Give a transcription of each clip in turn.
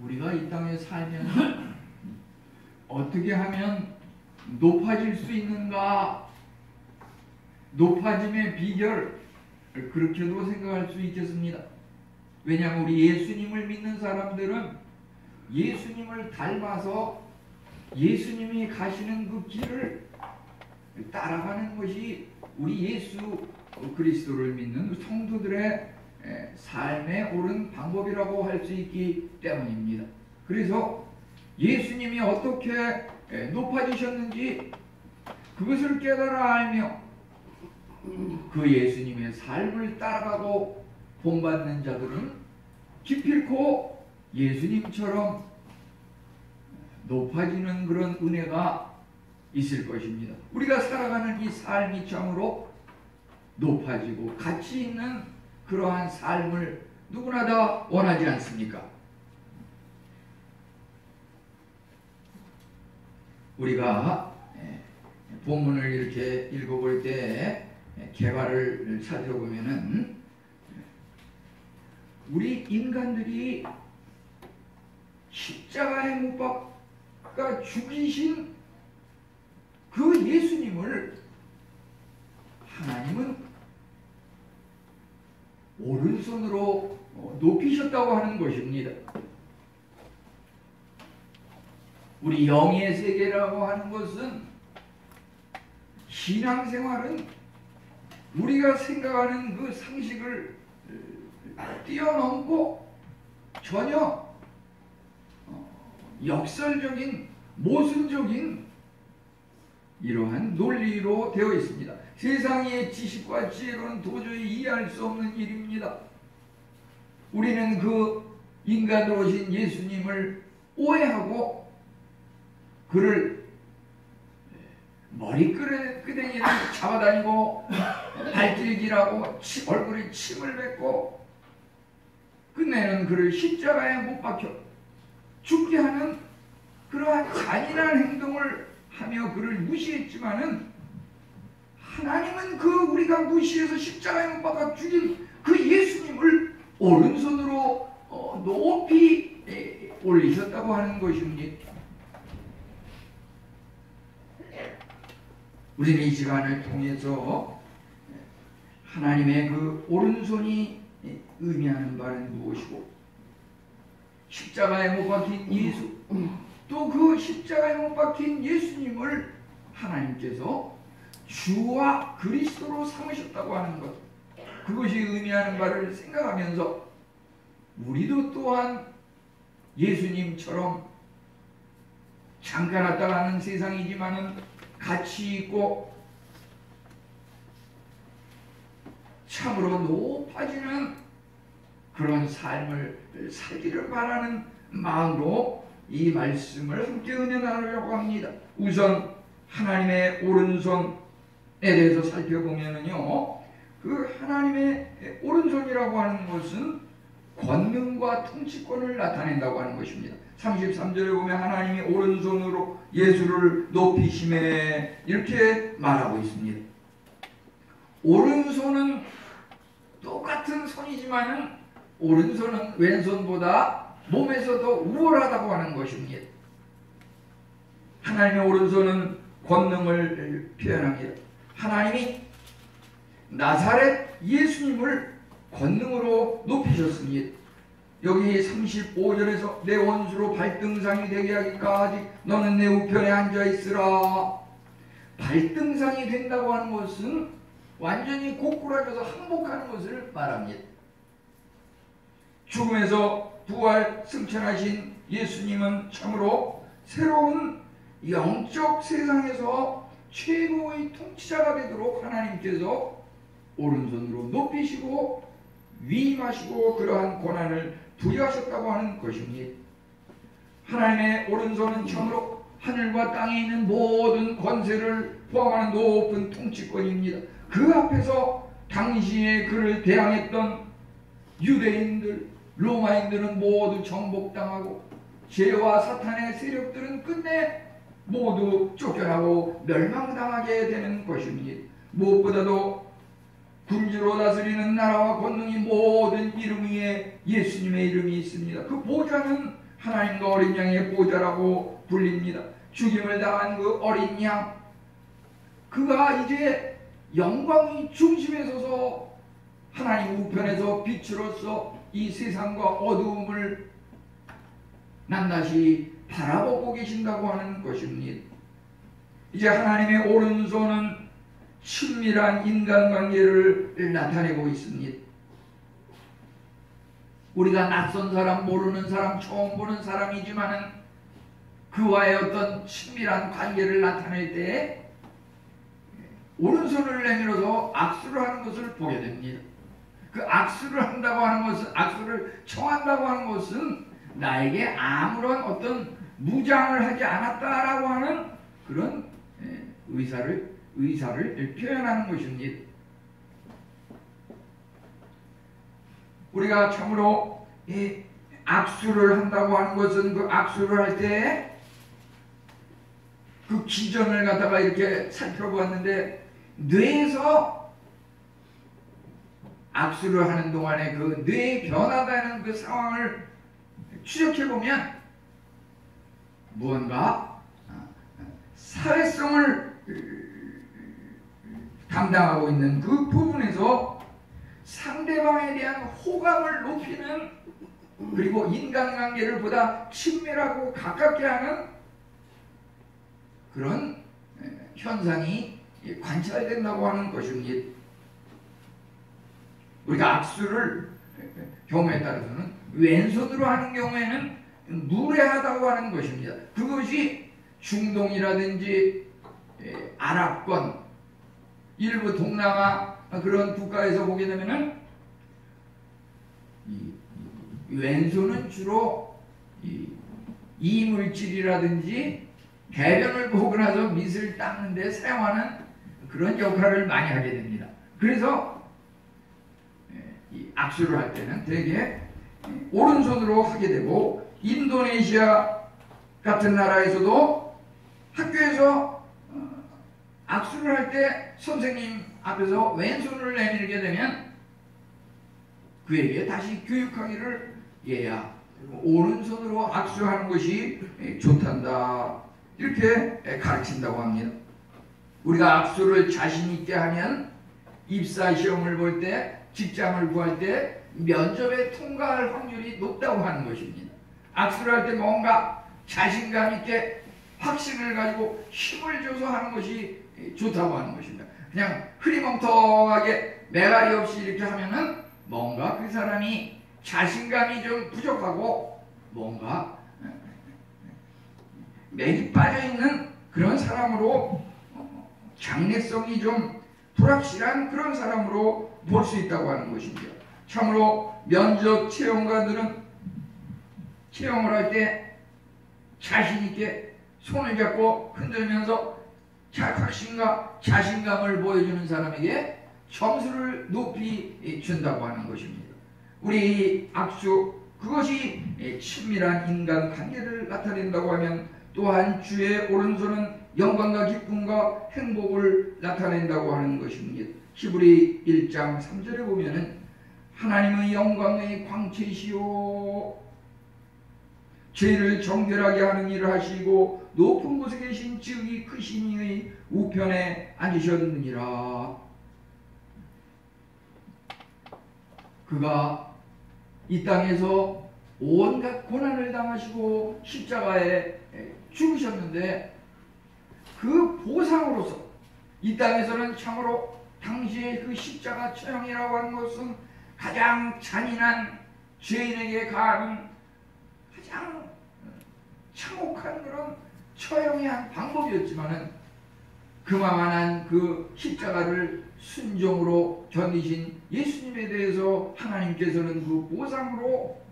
우리가 이 땅에 살면서 어떻게 하면 높아질 수 있는가? 높아짐의 비결, 그렇게도 생각할 수 있겠습니다. 왜냐하면 우리 예수님을 믿는 사람들은 예수님을 닮아서 예수님이 가시는 그 길을 따라가는 것이 우리 예수 그리스도를 믿는 성도들의 삶에 옳은 방법이라고 할 수 있기 때문입니다. 그래서 예수님이 어떻게 높아지셨는지 그것을 깨달아 알며 그 예수님의 삶을 따라가고 본받는 자들은 기필코 예수님처럼 높아지는 그런 은혜가 있을 것입니다. 우리가 살아가는 이 삶이 참으로 높아지고 가치 있는 그러한 삶을 누구나 다 원하지 않습니까? 우리가 본문을 이렇게 읽어볼 때 개화를 살펴보면은 우리 인간들이 십자가에 못 박아 죽이신 그 예수님을 하나님은 오른손으로 높이셨다고 하는 것입니다. 우리 영의 세계라고 하는 것은 신앙생활은 우리가 생각하는 그 상식을 뛰어넘고 전혀 역설적인 모순적인 이러한 논리로 되어 있습니다. 세상의 지식과 지혜로는 도저히 이해할 수 없는 일입니다. 우리는 그 인간으로 오신 예수님을 오해하고 그를 머리끄댕이를 잡아다니고 발길질하고 얼굴에 침을 뱉고 끝내는 그를 십자가에 못 박혀 죽게 하는 그러한 잔인한 행동을 하며 그를 무시했지만은 하나님은 그 우리가 무시해서 십자가에 못 박아 죽인 그 예수님을 오른손으로 높이 올리셨다고 하는 것입니다. 우리는 이 시간을 통해서 하나님의 그 오른손이 의미하는 바는 무엇이고 십자가에 못 박힌 예수 또 그 십자가에 못 박힌 예수님을 하나님께서 주와 그리스도로 삼으셨다고 하는 것 그것이 의미하는 바를 생각하면서 우리도 또한 예수님처럼 잠깐 왔다 가는 세상이지만은 가치 있고 참으로 높아지는 그런 삶을 살기를 바라는 마음으로 이 말씀을 함께 은혜 나누려고 합니다. 우선 하나님의 오른손에 대해서 살펴보면요, 그 하나님의 오른손이라고 하는 것은 권능과 통치권을 나타낸다고 하는 것입니다. 33절에 보면 하나님이 오른손으로 예수를 높이심에 이렇게 말하고 있습니다. 오른손은 똑같은 손이지만은 오른손은 왼손보다 몸에서 더 우월하다고 하는 것입니다. 하나님의 오른손은 권능을 표현합니다. 하나님이 나사렛 예수님을 권능으로 높이셨습니다. 여기 35절에서 내 원수로 발등상이 되게 하기까지 너는 내 우편에 앉아있으라. 발등상이 된다고 하는 것은 완전히 고꾸라져서 항복하는 것을 말합니다. 죽음에서 부활 승천하신 예수님은 참으로 새로운 영적 세상에서 최고의 통치자가 되도록 하나님께서 오른손으로 높이시고 위임하시고 그러한 권한을 부여하셨다고 하는 것입니다. 하나님의 오른손은 참으로 하늘과 땅에 있는 모든 권세를 포함하는 높은 통치권입니다. 그 앞에서 당시에 그를 대항했던 유대인들, 로마인들은 모두 정복당하고 죄와 사탄의 세력들은 끝내 모두 쫓겨나고 멸망당하게 되는 것입니다. 무엇보다도 군주로 다스리는 나라와 권능이 모든 이름 위에 예수님의 이름이 있습니다. 그 보좌는 하나님과 어린 양의 보좌라고 불립니다. 죽임을 당한 그 어린 양, 그가 이제 영광의 중심에 서서 하나님 우편에서 빛으로서 이 세상과 어두움을 낱낱이 바라보고 계신다고 하는 것입니다. 이제 하나님의 오른손은 친밀한 인간관계를 나타내고 있습니다. 우리가 낯선 사람, 모르는 사람, 처음 보는 사람이지만은 그와의 어떤 친밀한 관계를 나타낼 때 오른손을 내밀어서 악수를 하는 것을 보게 됩니다. 그 악수를 한다고 하는 것은, 악수를 청한다고 하는 것은 나에게 아무런 어떤 무장을 하지 않았다라고 하는 그런 의사를 표현하는 것입니다. 우리가 참으로 이 악수를 한다고 하는 것은 그 악수를 할 때 그 기전을 갖다가 이렇게 살펴보았는데, 뇌에서 악수를 하는 동안에 그 뇌에 변화되는 그 상황을 추적해보면 무언가 사회성을 담당하고 있는 그 부분에서 상대방에 대한 호감을 높이는, 그리고 인간관계를 보다 친밀하고 가깝게 하는 그런 현상이 관찰된다고 하는 것입니다. 우리가 악수를 경우에 따라서는 왼손으로 하는 경우에는 무례하다고 하는 것입니다. 그것이 중동이라든지 아랍권, 일부 동남아 그런 국가에서 보게 되면은 왼손은 주로 이물질이라든지 배변을 보고 나서 밑을 닦는 데 사용하는 그런 역할을 많이 하게 됩니다. 그래서 이 악수를 할 때는 대개 오른손으로 하게 되고, 인도네시아 같은 나라에서도 학교에서 악수를 할 때 선생님 앞에서 왼손을 내밀게 되면 그에게 다시 교육하기를, 얘야 오른손으로 악수하는 것이 좋단다, 이렇게 가르친다고 합니다. 우리가 악수를 자신 있게 하면 입사 시험을 볼 때, 직장을 구할 때 면접에 통과할 확률이 높다고 하는 것입니다. 악수를 할 때 뭔가 자신감 있게 확신을 가지고 힘을 줘서 하는 것이 좋다고 하는 것입니다. 그냥 흐리멍텅하게 매가리 없이 이렇게 하면은 뭔가 그 사람이 자신감이 좀 부족하고 뭔가 맥이 빠져있는 그런 사람으로, 장래성이 좀 불확실한 그런 사람으로 볼 수 있다고 하는 것입니다. 참으로 면접 채용관들은 채용을 할 때 자신있게 손을 잡고 흔들면서 확신과 자신감을 보여주는 사람에게 점수를 높이 준다고 하는 것입니다. 우리 악수, 그것이 친밀한 인간관계를 나타낸다고 하면, 또한 주의 오른손은 영광과 기쁨과 행복을 나타낸다고 하는 것입니다. 히브리 1장 3절에 보면은 하나님의 영광의 광채시오, 죄를 정결하게 하는 일을 하시고 높은 곳에 계신 지극히 크신 이의 우편에 앉으셨느니라. 그가 이 땅에서 온갖 고난을 당하시고 십자가에 죽으셨는데, 그 보상으로서 이 땅에서는 참으로 당시의 그 십자가 처형이라고 하는 것은 가장 잔인한, 죄인에게 가하는 가장 참혹한 그런 처형의 한 방법이었지만은, 그만한 그 십자가를 순종으로 견디신 예수님에 대해서 하나님께서는 그 보상으로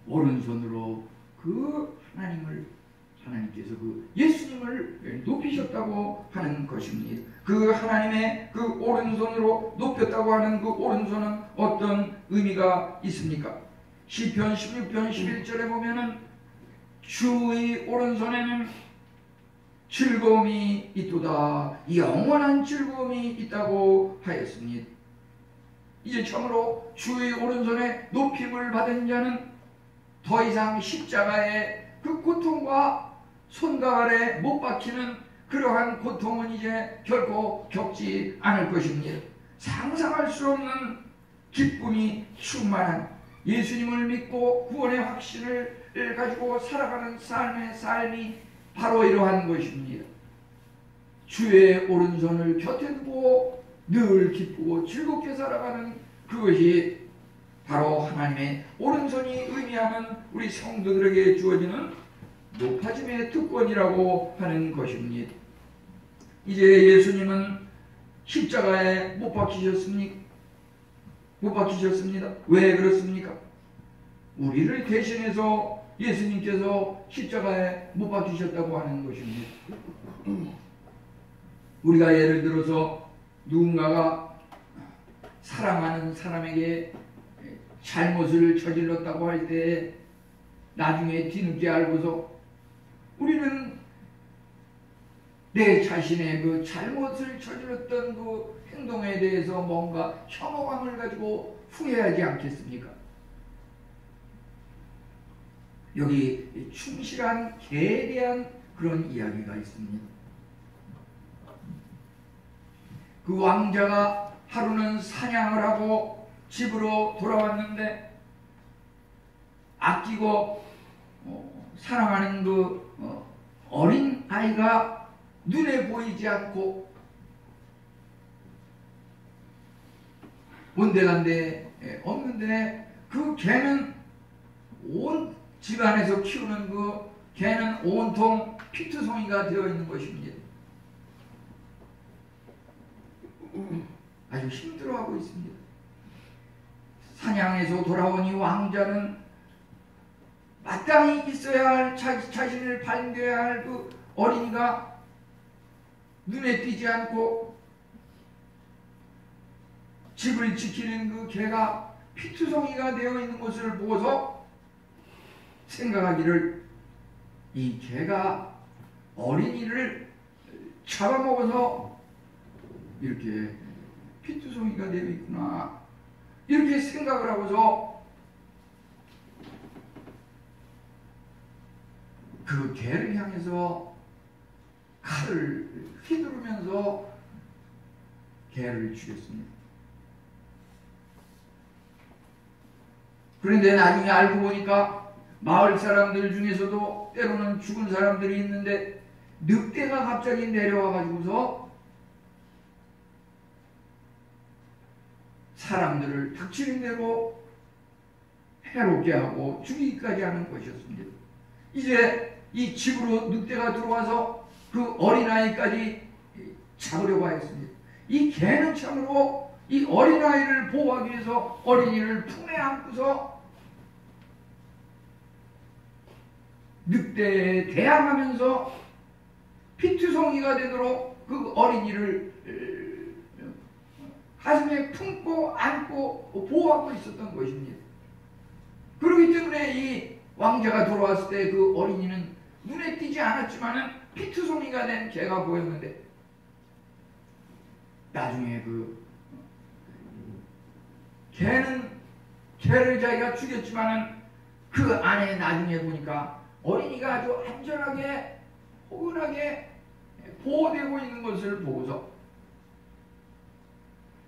오른손으로 그 하나님께서 그 예수님을 높이셨다고 하는 것입니다. 그 하나님의 그 오른손으로 높였다고 하는 그 오른손은 어떤 의미가 있습니까? 시편 16편 11절에 보면은 주의 오른손에는 즐거움이 있도다, 영원한 즐거움이 있다고 하였습니다. 이제 참으로 주의 오른손에 높임을 받은 자는 더 이상 십자가의 그 고통과 손과 발에 못 박히는 그러한 고통은 이제 결코 겪지 않을 것입니다. 상상할 수 없는 기쁨이 충만한 예수님을 믿고 구원의 확신을 가지고 살아가는 삶이 바로 이러한 것입니다. 주의 오른손을 곁에 두고 늘 기쁘고 즐겁게 살아가는 그것이 바로 하나님의 오른손이 의미하는 우리 성도들에게 주어지는 높아짐의 특권이라고 하는 것입니다. 이제 예수님은 십자가에 못 박히셨습니까? 못 박히셨습니다. 왜 그렇습니까? 우리를 대신해서 예수님께서 십자가에 못 박히셨다고 하는 것입니다. 우리가 예를 들어서 누군가가 사랑하는 사람에게 잘못을 저질렀다고 할 때 나중에 뒤늦게 알고서 우리는 내 자신의 그 잘못을 저질렀던 그 행동에 대해서 뭔가 혐오감을 가지고 후회하지 않겠습니까? 여기 충실한 개에 대한 그런 이야기가 있습니다. 그 왕자가 하루는 사냥을 하고 집으로 돌아왔는데 아끼고 사랑하는 그 어린 아이가 눈에 보이지 않고 온데간데 없는데 그 개는 온 집안에서 키우는 그 개는 온통 피투성이가 되어 있는 것입니다. 아주 힘들어하고 있습니다. 사냥에서 돌아오니 왕자는 마땅히 있어야 할 자신을 반겨야 할 그 어린이가 눈에 띄지 않고 집을 지키는 그 개가 피투성이가 되어 있는 것을 보고서 생각하기를 이 개가 어린이를 잡아먹어서 이렇게 피투성이가 되어 있구나 이렇게 생각을 하고서 그 개를 향해서 칼을 휘두르면서 개를 죽였습니다. 그런데 나중에 알고 보니까 마을 사람들 중에서도 때로는 죽은 사람들이 있는데 늑대가 갑자기 내려와 가지고서 사람들을 닥치는 대로 해롭게 하고 죽이기까지 하는 것이었습니다. 이제 이 집으로 늑대가 들어와서 그 어린아이까지 잡으려고 하였습니다. 이 개는 참으로 이 어린아이를 보호하기 위해서 어린이를 품에 안고서 늑대에 대항하면서 피투성이가 되도록 그 어린이를 가슴에 품고 안고 보호하고 있었던 것입니다. 그렇기 때문에 이 왕자가 돌아왔을 때 그 어린이는 눈에 띄지 않았지만은 피투성이가 된 개가 보였는데 나중에 그 개를 자기가 죽였지만은 그 안에 나중에 보니까 어린이가 아주 안전하게 포근하게 보호되고 있는 것을 보고서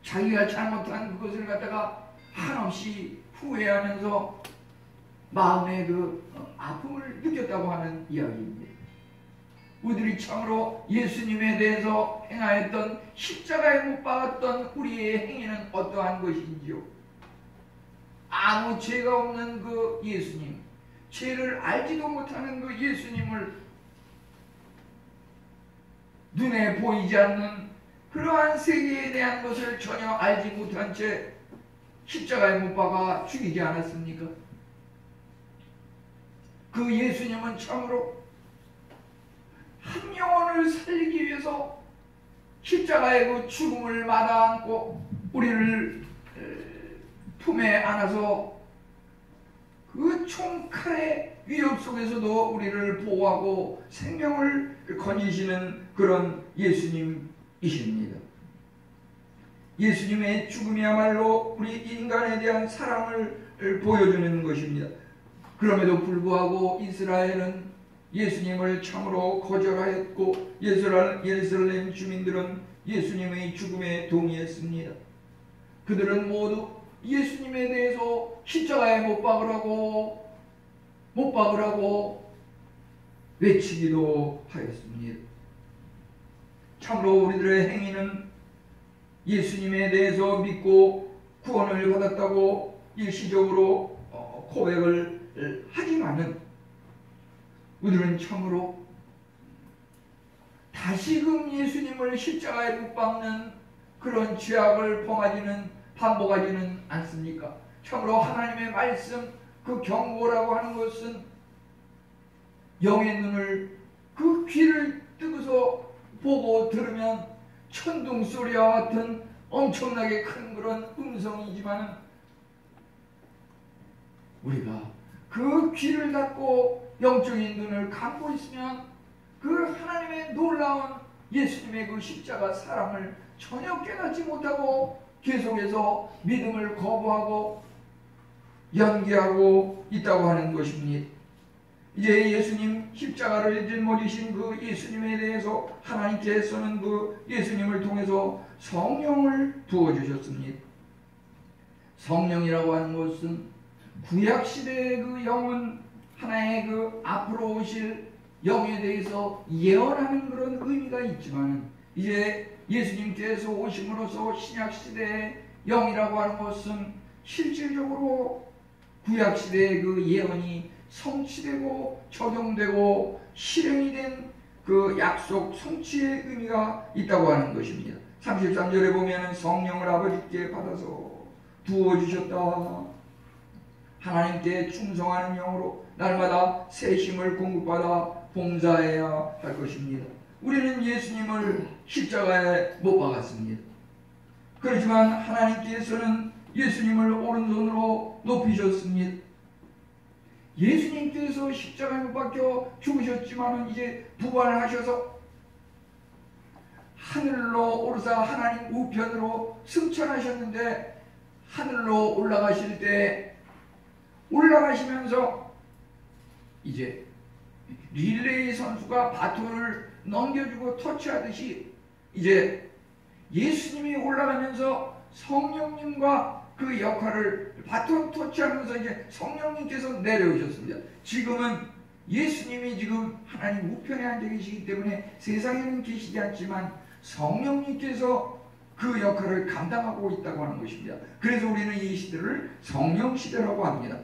자기가 잘못한 그것을 갖다가 한없이 후회하면서 마음의 그 아픔을 느꼈다고 하는 이야기입니다. 우리들이 참으로 예수님에 대해서 행하였던 십자가에 못 박았던 우리의 행위는 어떠한 것인지요? 아무 죄가 없는 그 예수님, 죄를 알지도 못하는 그 예수님을 눈에 보이지 않는 그러한 세계에 대한 것을 전혀 알지 못한 채 십자가에 못 박아 죽이지 않았습니까? 그 예수님은 참으로 한 영혼을 살리기 위해서 십자가의 그 죽음을 마다 안고 우리를 품에 안아서 그 총칼의 위협 속에서도 우리를 보호하고 생명을 건지시는 그런 예수님이십니다. 예수님의 죽음이야말로 우리 인간에 대한 사랑을 보여주는 것입니다. 그럼에도 불구하고 이스라엘은 예수님을 참으로 거절하였고 예루살렘 주민들은 예수님의 죽음에 동의했습니다. 그들은 모두 예수님에 대해서 십자가에 못 박으라고 외치기도 하였습니다. 참으로 우리들의 행위는 예수님에 대해서 믿고 구원을 받았다고 일시적으로 고백을 하지만은 우리는 참으로 다시금 예수님을 십자가에 못 박는 그런 죄악을 반복하지는 않습니까? 참으로 하나님의 말씀, 그 경고라고 하는 것은 영의 눈을, 그 귀를 뜨고서 보고 들으면 천둥 소리와 같은 엄청나게 큰 그런 음성이지만 우리가 그 귀를 닫고 영적인 눈을 감고 있으면 그 하나님의 놀라운 예수님의 그 십자가 사랑을 전혀 깨닫지 못하고 계속해서 믿음을 거부하고 연기하고 있다고 하는 것입니다. 이제 예수님 십자가를 짊어지신 그 예수님에 대해서 하나님께서는 그 예수님을 통해서 성령을 부어주셨습니다. 성령이라고 하는 것은 구약시대의 그 영은 하나의 그 앞으로 오실 영에 대해서 예언하는 그런 의미가 있지만 이제 예수님께서 오심으로써 신약시대의 영이라고 하는 것은 실질적으로 구약시대의 그 예언이 성취되고 적용되고 실행이 된 그 약속 성취의 의미가 있다고 하는 것입니다. 33절에 보면 성령을 아버지께 받아서 부어주셨다. 하나님께 충성하는 영으로 날마다 새 힘을 공급받아 봉사해야 할 것입니다. 우리는 예수님을 십자가에 못 박았습니다. 그렇지만 하나님께서는 예수님을 오른손으로 높이셨습니다. 예수님께서 십자가에 못 박혀 죽으셨지만 이제 부활하셔서 하늘로 오르사 하나님 우편으로 승천하셨는데 하늘로 올라가실 때 올라가시면서 이제 릴레이 선수가 바톤을 넘겨주고 터치하듯이 이제 예수님이 올라가면서 성령님과 그 역할을 바톤 터치하면서 이제 성령님께서 내려오셨습니다. 지금은 예수님이 지금 하나님 우편에 앉아 계시기 때문에 세상에는 계시지 않지만 성령님께서 그 역할을 감당하고 있다고 하는 것입니다. 그래서 우리는 이 시대를 성령 시대라고 합니다.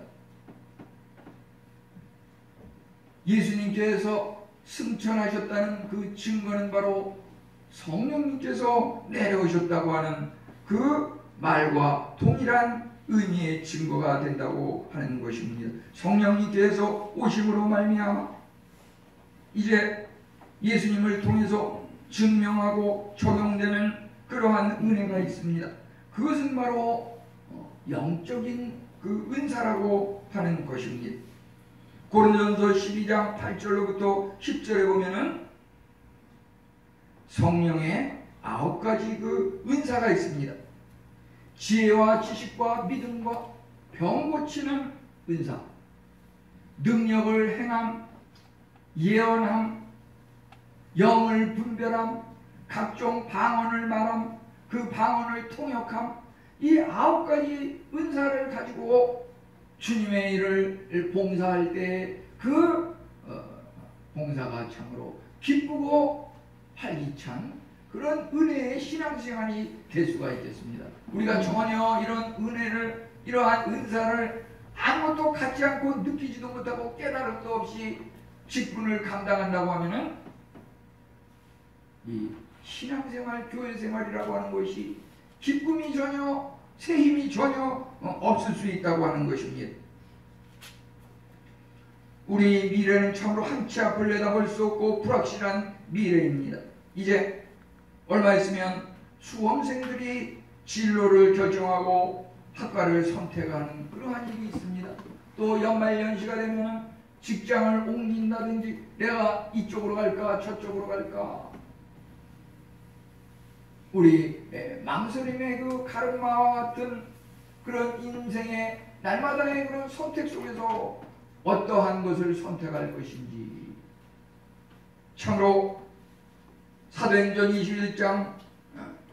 예수님께서 승천하셨다는 그 증거는 바로 성령님께서 내려오셨다고 하는 그 말과 동일한 의미의 증거가 된다고 하는 것입니다. 성령님께서 오심으로 말미암아 이제 예수님을 통해서 증명하고 적용되는 그러한 은혜가 있습니다. 그것은 바로 영적인 그 은사라고 하는 것입니다. 고린도전서 12장 8절로부터 10절에 보면은 성령의 9가지 그 은사가 있습니다. 지혜와 지식과 믿음과 병 고치는 은사, 능력을 행함, 예언함, 영을 분별함, 각종 방언을 말함, 그 방언을 통역함, 이 9가지 은사를 가지고 주님의 일을 봉사할 때 그 봉사가 참으로 기쁘고 활기찬 그런 은혜의 신앙생활이 될 수가 있겠습니다. 우리가 전혀 이런 은혜를, 이러한 은사를 아무것도 갖지 않고 느끼지도 못하고 깨달음도 없이 직분을 감당한다고 하면은 이 신앙생활, 교회생활이라고 하는 것이 기쁨이 전혀, 새 힘이 전혀 없을 수 있다고 하는 것입니다. 우리 미래는 참으로 한치 앞을 내다볼 수 없고 불확실한 미래입니다. 이제 얼마 있으면 수험생들이 진로를 결정하고 학과를 선택하는 그러한 일이 있습니다. 또 연말연시가 되면 직장을 옮긴다든지 내가 이쪽으로 갈까 저쪽으로 갈까 우리 망설임의 그 가르마와 같은 그런 인생의 날마다의 그런 선택 속에서 어떠한 것을 선택할 것인지. 참으로 사도행전 21장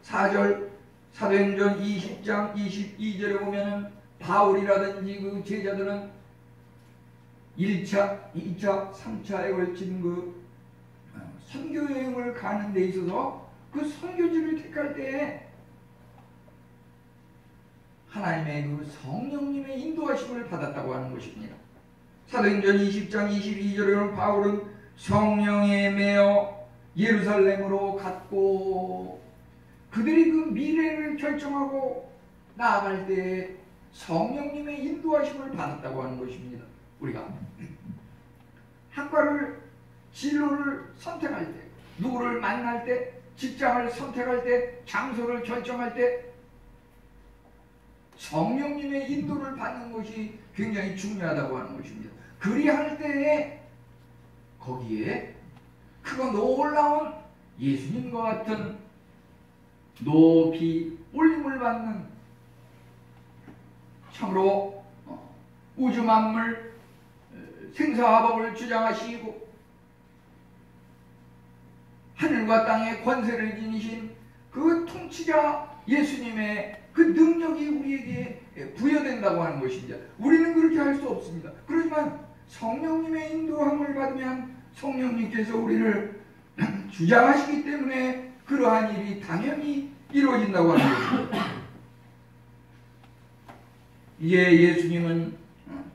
4절, 사도행전 20장 22절에 보면은 바울이라든지 그 제자들은 1차, 2차, 3차에 걸친 그 선교 여행을 가는 데 있어서 그 선교지를 택할 때에 하나님의 그 성령님의 인도하심을 받았다고 하는 것입니다. 사도행전 20장 22절에 바울은 성령에 매여 예루살렘으로 갔고, 그들이 그 미래를 결정하고 나아갈 때 성령님의 인도하심을 받았다고 하는 것입니다. 우리가 학과를, 진로를 선택할 때, 누구를 만날 때, 직장을 선택할 때, 장소를 결정할 때 성령님의 인도를 받는 것이 굉장히 중요하다고 하는 것입니다. 그리할 때에 거기에 크고 놀라운 예수님과 같은 높이 올림을 받는, 참으로 우주 만물 생사화복을 주장하시고 하늘과 땅의 권세를 지니신 그 통치자 예수님의 그 능력이 우리에게 부여된다고 하는 것입니다. 우리는 그렇게 할 수 없습니다. 그렇지만 성령님의 인도함을 받으면 성령님께서 우리를 주장하시기 때문에 그러한 일이 당연히 이루어진다고 하는 것입니다. 이제 예수님은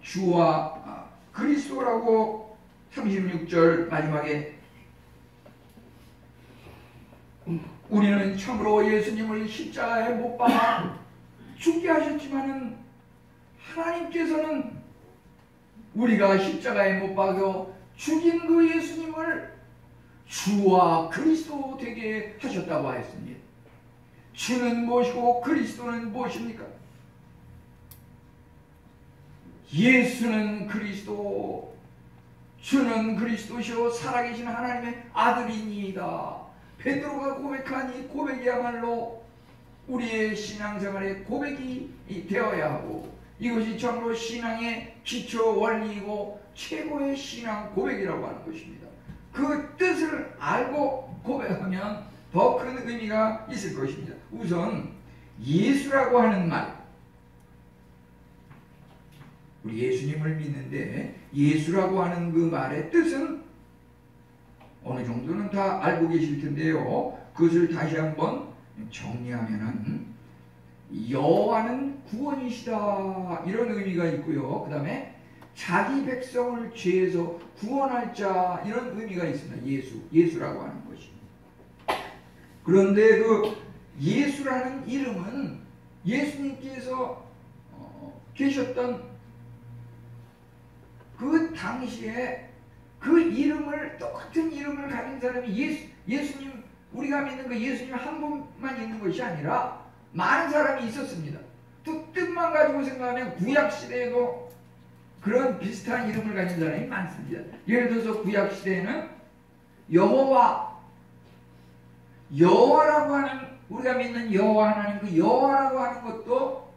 주와 그리스도라고 36절 마지막에, 우리는 참으로 예수님을 십자가에 못 박아 죽게 하셨지만은 하나님께서는 우리가 십자가에 못 박아 죽인 그 예수님을 주와 그리스도 되게 하셨다고 하였습니다. 주는 무엇이고 그리스도는 무엇입니까? 예수는 그리스도, 주는 그리스도시요 살아계신 하나님의 아들이니이다. 베드로가 고백한 이 고백이야말로 우리의 신앙생활의 고백이 되어야 하고, 이것이 참으로 신앙의 기초 원리이고 최고의 신앙 고백이라고 하는 것입니다. 그 뜻을 알고 고백하면 더 큰 의미가 있을 것입니다. 우선 예수라고 하는 말, 우리 예수님을 믿는데 예수라고 하는 그 말의 뜻은 어느 정도는 다 알고 계실 텐데요. 그것을 다시 한번 정리하면은 여호와는 구원이시다, 이런 의미가 있고요. 그 다음에 자기 백성을 죄에서 구원할 자, 이런 의미가 있습니다. 예수라고 하는 것이. 그런데 그 예수라는 이름은 예수님께서 계셨던 그 당시에 그 이름을, 똑같은 이름을 가진 사람이 예수님, 우리가 믿는 그 예수님 한 분만 있는 것이 아니라 많은 사람이 있었습니다. 또 뜻만 가지고 생각하면 구약시대에도 그런 비슷한 이름을 가진 사람이 많습니다. 예를 들어서 구약시대에는 여호와라고 하는, 우리가 믿는 여호와 하나님, 그 여호와라고 하는 것도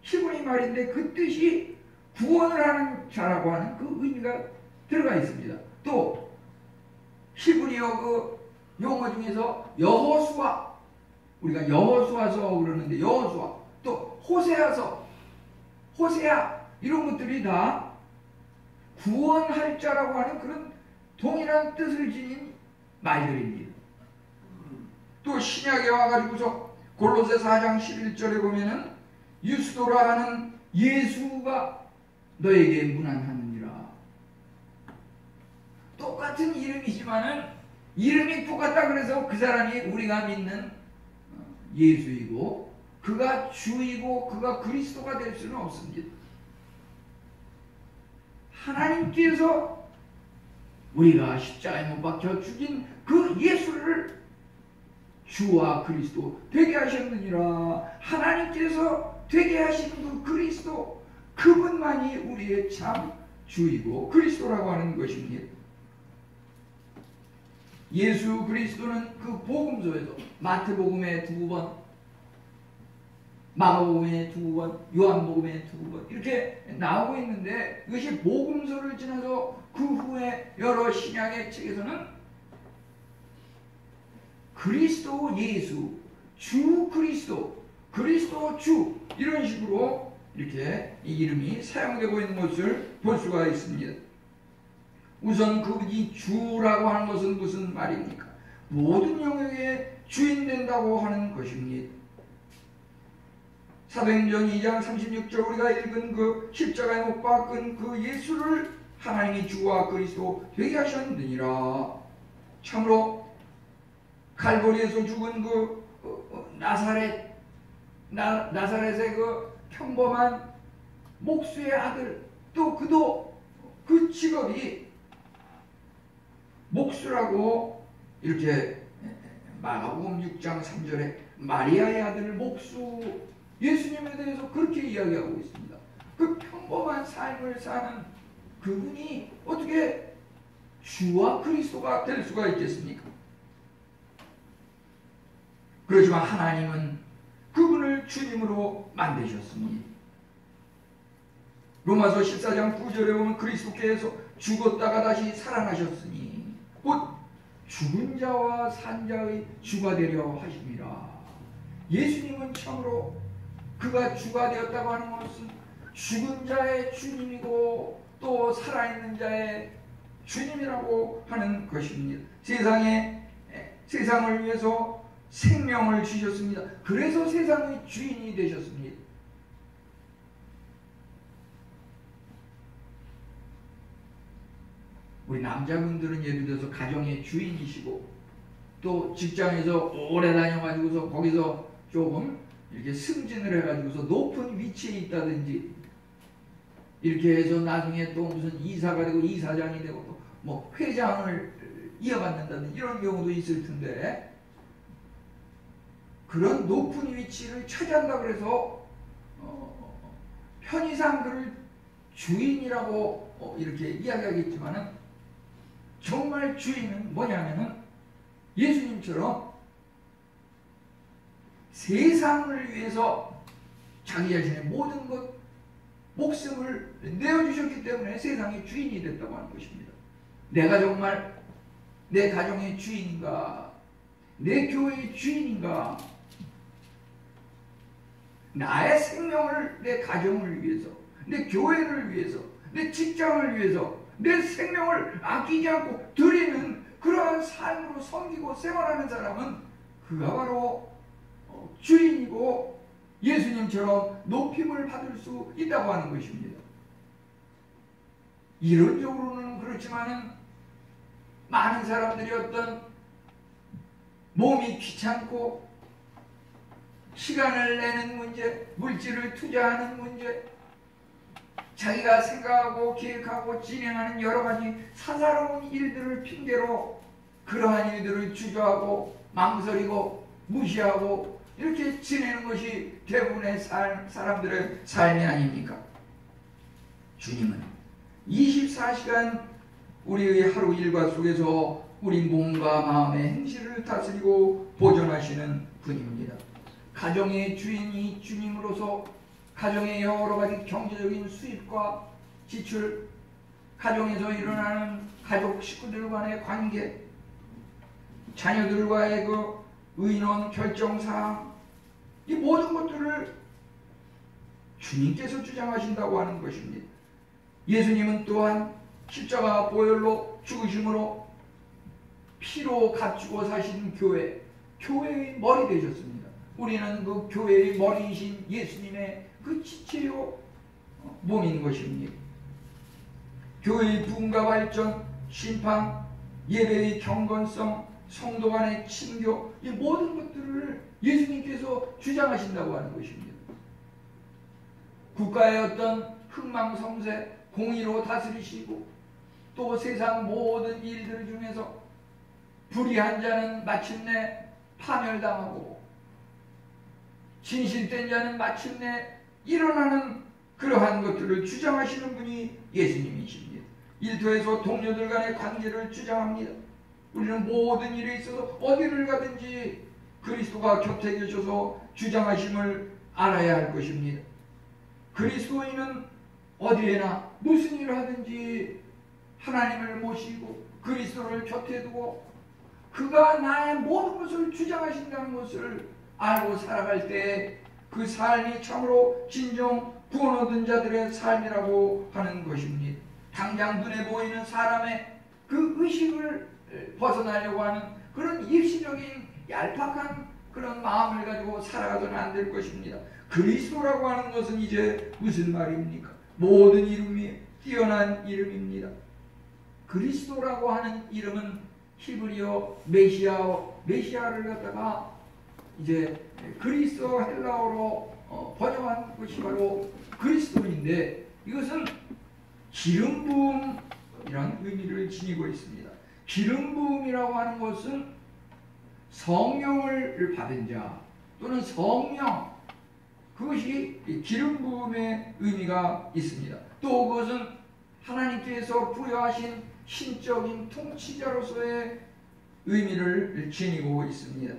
히브리 말인데 그 뜻이 구원을 하는 자라고 하는 그 의미가 들어가 있습니다. 또 히브리어 그 용어 중에서 여호수아, 우리가 여호수아서 그러는데 여호수아, 또 호세아서, 호세아, 이런 것들이 다 구원할 자라고 하는 그런 동일한 뜻을 지닌 말들입니다. 또 신약에 와가지고서 골로새 4장 11절에 보면은 유스도라 하는 예수가 너에게 문안하느니라. 똑같은 이름이지만은 이름이 똑같다 그래서 그 사람이 우리가 믿는 예수이고 그가 주이고 그가 그리스도가 될 수는 없습니다. 하나님께서 우리가 십자가에 못 박혀 죽인 그 예수를 주와 그리스도 되게 하셨느니라. 하나님께서 되게 하시는 그 그리스도, 그분만이 우리의 참 주이고 그리스도라고 하는 것입니다. 예수 그리스도는 그 복음서에서 마태복음에 2번, 마가복음에 2번, 요한복음에 2번 이렇게 나오고 있는데 이것이 복음서를 지나서 그 후에 여러 신약의 책에서는 그리스도 예수, 주 그리스도, 그리스도 주 이런 식으로 이렇게 이 이름이 사용되고 있는 것을 볼 수가 있습니다. 우선 그분이 주라고 하는 것은 무슨 말입니까? 모든 영역의 주인 된다고 하는 것입니다. 사도행전 2장 36절 우리가 읽은 그 십자가에 못 박은 그 예수를 하나님이 주와 그리스도 되게 하셨느니라. 참으로 갈보리에서 죽은 그 나사렛의 그 평범한 목수의 아들, 또 그도 그 직업이 목수라고 이렇게 마가복음 6장 3절에 마리아의 아들 목수 예수님에 대해서 그렇게 이야기하고 있습니다. 그 평범한 삶을 사는 그분이 어떻게 주와 그리스도가 될 수가 있겠습니까? 그렇지만 하나님은 그분을 주님으로 만드셨으니 로마서 14장 9절에 보면 그리스도께서 죽었다가 다시 살아나셨으니 곧 죽은 자와 산 자의 주가 되려 하심이라. 예수님은 참으로 그가 주가 되었다고 하는 것은 죽은 자의 주님이고 또 살아있는 자의 주님이라고 하는 것입니다. 세상을 위해서 생명을 주셨습니다. 그래서 세상의 주인이 되셨습니다. 우리 남자분들은 예를 들어서 가정의 주인이시고 또 직장에서 오래 다녀가지고서 거기서 조금 이렇게 승진을 해가지고서 높은 위치에 있다든지 이렇게 해서 나중에 또 무슨 이사가 되고 이사장이 되고 또 뭐 회장을 이어받는다든지 이런 경우도 있을 텐데 그런 높은 위치를 차지한다고 해서 편의상 그를 주인이라고 이렇게 이야기하겠지만은 정말 주인은 뭐냐면은 예수님처럼 세상을 위해서 자기 자신의 모든 것 목숨을 내어주셨기 때문에 세상의 주인이 됐다고 하는 것입니다. 내가 정말 내 가정의 주인인가? 내 교회의 주인인가? 나의 생명을 내 가정을 위해서, 내 교회를 위해서, 내 직장을 위해서, 내 생명을 아끼지 않고 드리는 그러한 삶으로 섬기고 생활하는 사람은 그가 바로 주인이고 예수님처럼 높임을 받을 수 있다고 하는 것입니다. 이론적으로는 그렇지만은 많은 사람들이 어떤 몸이 귀찮고 시간을 내는 문제, 물질을 투자하는 문제, 자기가 생각하고 계획하고 진행하는 여러 가지 사사로운 일들을 핑계로 그러한 일들을 주저하고 망설이고 무시하고 이렇게 지내는 것이 대부분의 사람들의 삶이 아닙니까? 주님은 24시간 우리의 하루 일과 속에서 우리 몸과 마음의 행실을 다스리고 보존하시는 분입니다. 가정의 주인이 주님으로서 가정의 여러 가지 경제적인 수입과 지출, 가정에서 일어나는 가족 식구들 간의 관계, 자녀들과의 그 의논 결정사항, 이 모든 것들을 주님께서 주장하신다고 하는 것입니다. 예수님은 또한 십자가 보혈로 죽으심으로 피로 갖추고 사신 교회의 머리 되셨습니다. 우리는 그 교회의 머리이신 예수님의 그 지체요 몸인 것입니다. 교회의 부흥과 발전, 심판, 예배의 경건성, 성도 간의 친교, 이 모든 것들을 예수님께서 주장하신다고 하는 것입니다. 국가의 어떤 흥망성쇠, 공의로 다스리시고 또 세상 모든 일들 중에서 불의한 자는 마침내 파멸당하고 진실된 자는 마침내 일어나는 그러한 것들을 주장하시는 분이 예수님이십니다. 일터에서 동료들 간의 관계를 주장합니다. 우리는 모든 일에 있어서 어디를 가든지 그리스도가 곁에 계셔서 주장하심을 알아야 할 것입니다. 그리스도인은 어디에나 무슨 일을 하든지 하나님을 모시고 그리스도를 곁에 두고 그가 나의 모든 것을 주장하신다는 것을 알고 살아갈 때 그 삶이 참으로 진정 구원 얻은 자들의 삶이라고 하는 것입니다. 당장 눈에 보이는 사람의 그 의식을 벗어나려고 하는 그런 일시적인 얄팍한 그런 마음을 가지고 살아가서는 안 될 것입니다. 그리스도라고 하는 것은 이제 무슨 말입니까? 모든 이름이 뛰어난 이름입니다. 그리스도라고 하는 이름은 히브리어 메시아를 갖다가 이제 그리스어 헬라어로 번역한 것이 바로 그리스도인데, 이것은 기름 부음이라는 의미를 지니고 있습니다. 기름 부음이라고 하는 것은 성령을 받은 자 또는 성령, 그것이 기름 부음의 의미가 있습니다. 또 그것은 하나님께서 부여하신 신적인 통치자로서의 의미를 지니고 있습니다.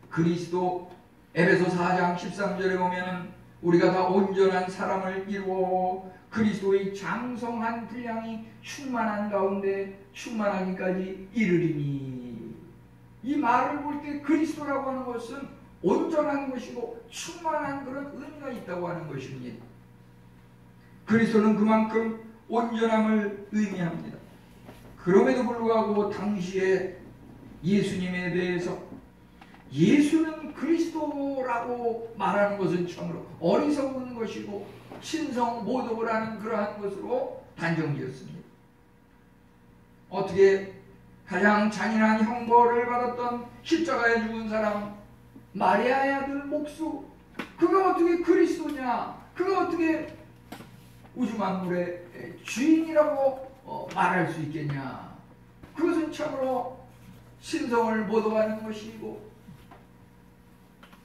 그리스도, 에베소 4장 13절에 보면 우리가 다 온전한 사람을 이루어 그리스도의 장성한 분량이 충만한 가운데 충만하기까지 이르리니, 이 말을 볼 때 그리스도라고 하는 것은 온전한 것이고 충만한 그런 의미가 있다고 하는 것입니다. 그리스도는 그만큼 온전함을 의미합니다. 그럼에도 불구하고 당시에 예수님에 대해서 예수는 그리스도라고 말하는 것은 참으로 어리석은 것이고 신성 모독을 하는 그러한 것으로 단정지었습니다. 어떻게 가장 잔인한 형벌을 받았던 십자가에 죽은 사람 마리아의 아들 목수, 그가 어떻게 그리스도냐, 그가 어떻게 우주 만물의 주인이라고 말할 수 있겠냐. 그것은 참으로 신성을 모독하는 것이고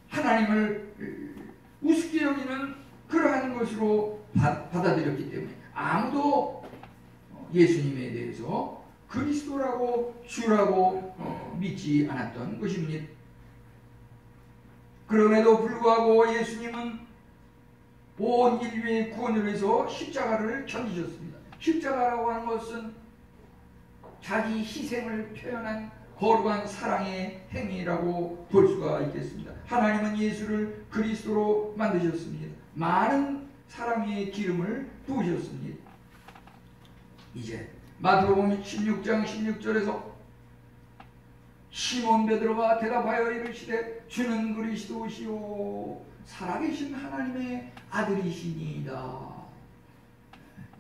하나님을 우습게 여기는 그러한 것으로 받아들였기 때문에 아무도 예수님에 대해서 그리스도라고 주라고 믿지 않았던 것입니다. 그럼에도 불구하고 예수님은 온 인류의 구원을 위해서 십자가를 견디셨습니다. 십자가라고 하는 것은 자기 희생을 표현한 거룩한 사랑의 행위라고 볼 수가 있겠습니다. 하나님은 예수를 그리스도로 만드셨습니다. 많은 사랑의 기름을 부으셨습니다. 이제 마태복음 16장 16절에서 시몬 베드로가 대답하여 이르시되 주는 그리스도시요 살아계신 하나님의 아들이시니이다.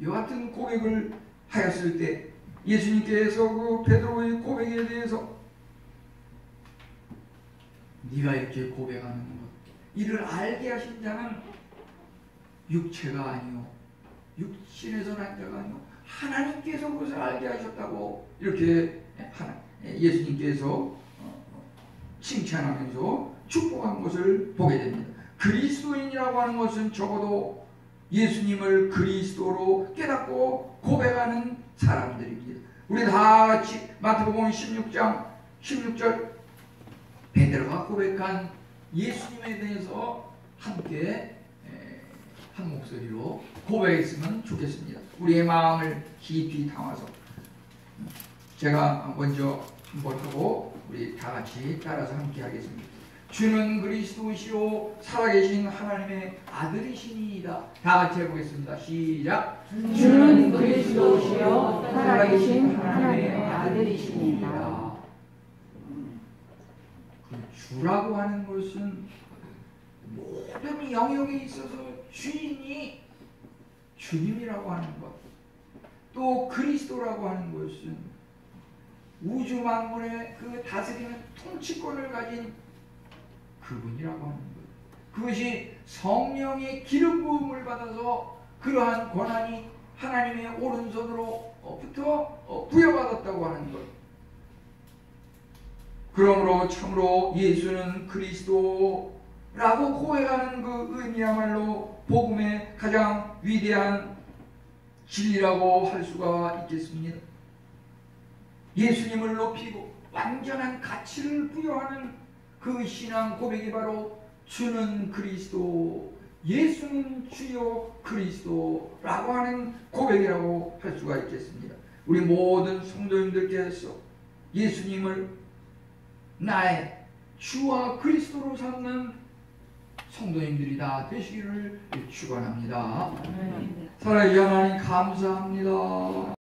이와 같은 고백을 하였을 때 예수님께서 그 베드로의 고백에 대해서 네가 이렇게 고백하는 것, 이를 알게 하신 자는 육체가 아니요 육신에서 난 자가 아니요 하나님께서 그것을 알게 하셨다고 이렇게 예수님께서 칭찬하면서 축복한 것을 보게 됩니다. 그리스도인이라고 하는 것은 적어도 예수님을 그리스도로 깨닫고 고백하는 사람들입니다. 우리 다 같이 마태복음 16장 16절 베드로가 고백한 예수님에 대해서 함께 한 목소리로 고백했으면 좋겠습니다. 우리의 마음을 깊이 담아서 제가 먼저 한번 하고 우리 다 같이 따라서 함께 하겠습니다. 주는 그리스도시요 살아계신 하나님의 아들이시니이다. 다 같이 해보겠습니다. 시작. 주는 그리스도시요 살아계신 하나님의 아들이시니이다. 주라고 하는 것은 모든 영역에 있어서 주인이 주님이라고 하는 것, 또 그리스도라고 하는 것은 우주 만물의 그 다스리는 통치권을 가진 그분이라고 하는 것, 그것이 성령의 기름 부음을 받아서 그러한 권한이 하나님의 오른손으로부터 부여받았다고 하는 것. 그러므로 참으로 예수는 그리스도라고 고백하는 그 의미야말로 복음의 가장 위대한 진리라고 할 수가 있겠습니다. 예수님을 높이고 완전한 가치를 부여하는 그 신앙 고백이 바로 주는 그리스도, 예수는 주요 그리스도라고 하는 고백이라고 할 수가 있겠습니다. 우리 모든 성도님들께서 예수님을 나의 주와 그리스도로 삼는 성도님들이 다 되시기를 축원합니다. 살아계신 하나님 감사합니다.